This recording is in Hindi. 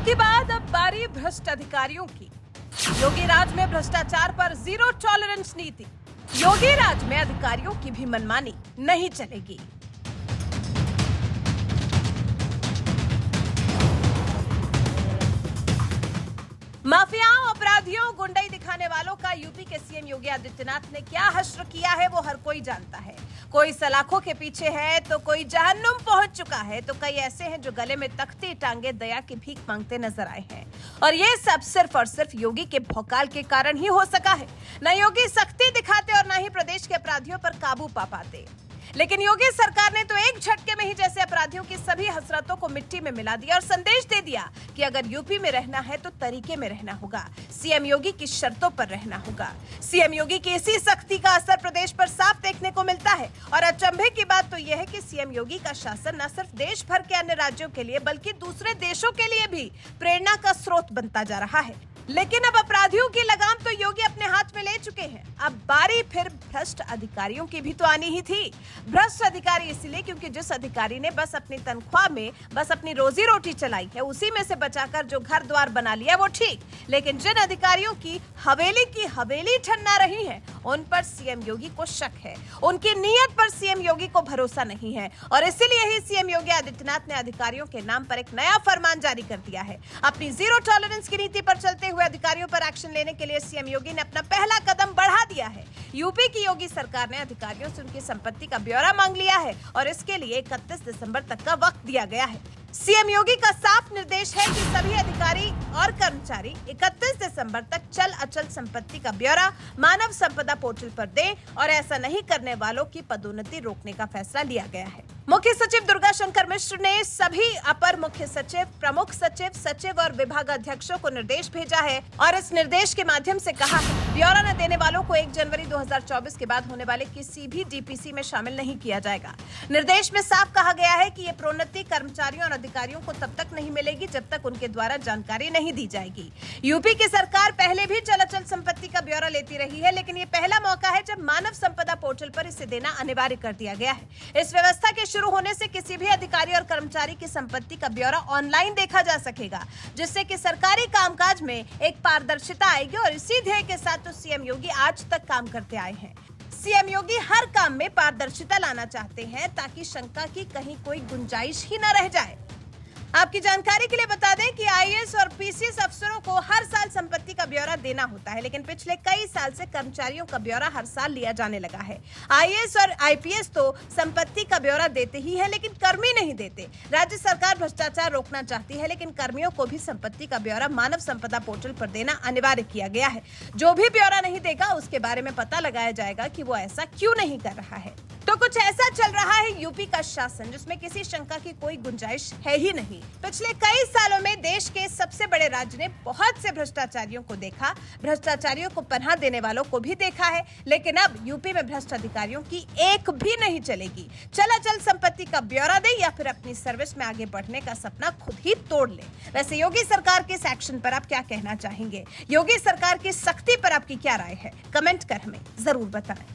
इसके बाद अब बारी भ्रष्ट अधिकारियों की। योगी राज में भ्रष्टाचार पर जीरो टॉलरेंस नीति। योगी राज में अधिकारियों की भी मनमानी नहीं चलेगी। माफियाओं, अपराधियों, गुंडई दिखाने वालों का यूपी के सीएम योगी आदित्यनाथ ने क्या हश्र किया है वो हर कोई जानता है। कोई सलाखों के पीछे है तो कोई जहन्नुम पहुंच चुका है, तो कई ऐसे हैं जो गले में तख्ती टांगे दया की भीख मांगते नजर आए हैं। और ये सब सिर्फ और सिर्फ योगी के भौकाल के कारण ही हो सका है। न योगी सख्ती दिखाते और न ही प्रदेश के अपराधियों पर काबू पा पाते, लेकिन योगी सरकार ने तो एक झटके में ही जैसे अपराधियों की सभी हसरतों को मिट्टी में मिला दिया और संदेश दे दिया कि अगर यूपी में रहना है तो तरीके में रहना होगा, सीएम योगी की शर्तों पर रहना होगा। सीएम योगी की इसी सख्ती का असर प्रदेश पर साफ देखने को मिलता है। और अचंभे की बात तो यह है कि सीएम योगी का शासन न सिर्फ देश भर के अन्य राज्यों के लिए बल्कि दूसरे देशों के लिए भी प्रेरणा का स्रोत बनता जा रहा है। लेकिन अब अपराधियों की लगाम तो योगी अपने हाथ में ले चुके हैं। अब बारी फिर भ्रष्ट अधिकारियों की भी तो आनी ही थी। भ्रष्ट अधिकारी इसलिए क्योंकि जिस अधिकारी ने बस अपनी तनख्वाह में बस अपनी रोजी रोटी चलाई है, उसी में से बचाकर जो घर द्वार बना लिया वो ठीक, लेकिन जिन अधिकारियों की हवेली ठन्ना रही है उन पर सीएम योगी को शक है। उनकी नीयत पर सीएम योगी को भरोसा नहीं है और इसीलिए ही सीएम योगी आदित्यनाथ ने अधिकारियों के नाम पर एक नया फरमान जारी कर दिया है। अपनी जीरो टॉलरेंस की नीति पर चलते हुए अधिकारियों पर एक्शन लेने के लिए सीएम योगी ने अपना पहला कदम बढ़ा दिया है। यूपी की योगी सरकार ने अधिकारियों से उनकी संपत्ति का ब्यौरा मांग लिया है और इसके लिए 31 दिसंबर तक का वक्त दिया गया है। सीएम योगी का साफ निर्देश है कि सभी अधिकारी और कर्मचारी 31 दिसंबर तक चल अचल संपत्ति का ब्यौरा मानव संपदा पोर्टल पर दें और ऐसा नहीं करने वालों की पदोन्नति रोकने का फैसला लिया गया है। मुख्य सचिव दुर्गा शंकर मिश्र ने सभी अपर मुख्य सचिव, प्रमुख सचिव, सचिव और विभागाध्यक्षों को निर्देश भेजा है और इस निर्देश के माध्यम से कहा है ब्यौरा न देने वालों को 1 जनवरी 2024 के बाद होने वाले किसी भी डीपीसी में शामिल नहीं किया जाएगा। निर्देश में साफ कहा गया है कि ये प्रोन्नति कर्मचारियों और अधिकारियों को तब तक नहीं मिलेगी जब तक उनके द्वारा जानकारी नहीं दी जाएगी। यूपी की सरकार पहले भी चल अचल संपत्ति का ब्यौरा लेती रही है, लेकिन ये पहला मौका है जब मानव संपदा पोर्टल पर इसे देना अनिवार्य कर दिया गया है। इस व्यवस्था के शुरू होने से किसी भी अधिकारी और कर्मचारी की संपत्ति का ब्यौरा ऑनलाइन देखा जा सकेगा, जिससे कि सरकारी कामकाज में एक पारदर्शिता आएगी और इसी ध्येय के साथ तो सीएम योगी आज तक काम करते आए हैं। सीएम योगी हर काम में पारदर्शिता लाना चाहते हैं ताकि शंका की कहीं कोई गुंजाइश ही न रह जाए। आपकी जानकारी के लिए बता दें कि आईएएस और पीसीएस अफसरों को हर साल संपत्ति का ब्यौरा देना होता है, लेकिन पिछले कई साल से कर्मचारियों का ब्यौरा हर साल लिया जाने लगा है। आईएएस और आईपीएस तो संपत्ति का ब्यौरा देते ही है, लेकिन कर्मी नहीं देते। राज्य सरकार भ्रष्टाचार रोकना चाहती है, लेकिन कर्मियों को भी संपत्ति का ब्यौरा मानव संपदा पोर्टल पर देना अनिवार्य किया गया है। जो भी ब्यौरा नहीं देगा उसके बारे में पता लगाया जाएगा कि वो ऐसा क्यों नहीं कर रहा है। तो कुछ ऐसा चल रहा है यूपी का शासन जिसमें किसी शंका की कोई गुंजाइश है ही नहीं। पिछले कई सालों में देश के सबसे बड़े राज्य ने बहुत से भ्रष्टाचारियों को देखा, भ्रष्टाचारियों को पनाह देने वालों को भी देखा है, लेकिन अब यूपी में भ्रष्ट अधिकारियों की एक भी नहीं चलेगी। चल अचल संपत्ति का ब्यौरा दे या फिर अपनी सर्विस में आगे बढ़ने का सपना खुद ही तोड़ ले। वैसे योगी सरकार के इस एक्शन पर आप क्या कहना चाहेंगे? योगी सरकार की सख्ती पर आपकी क्या राय है? कमेंट कर हमें जरूर बताएं।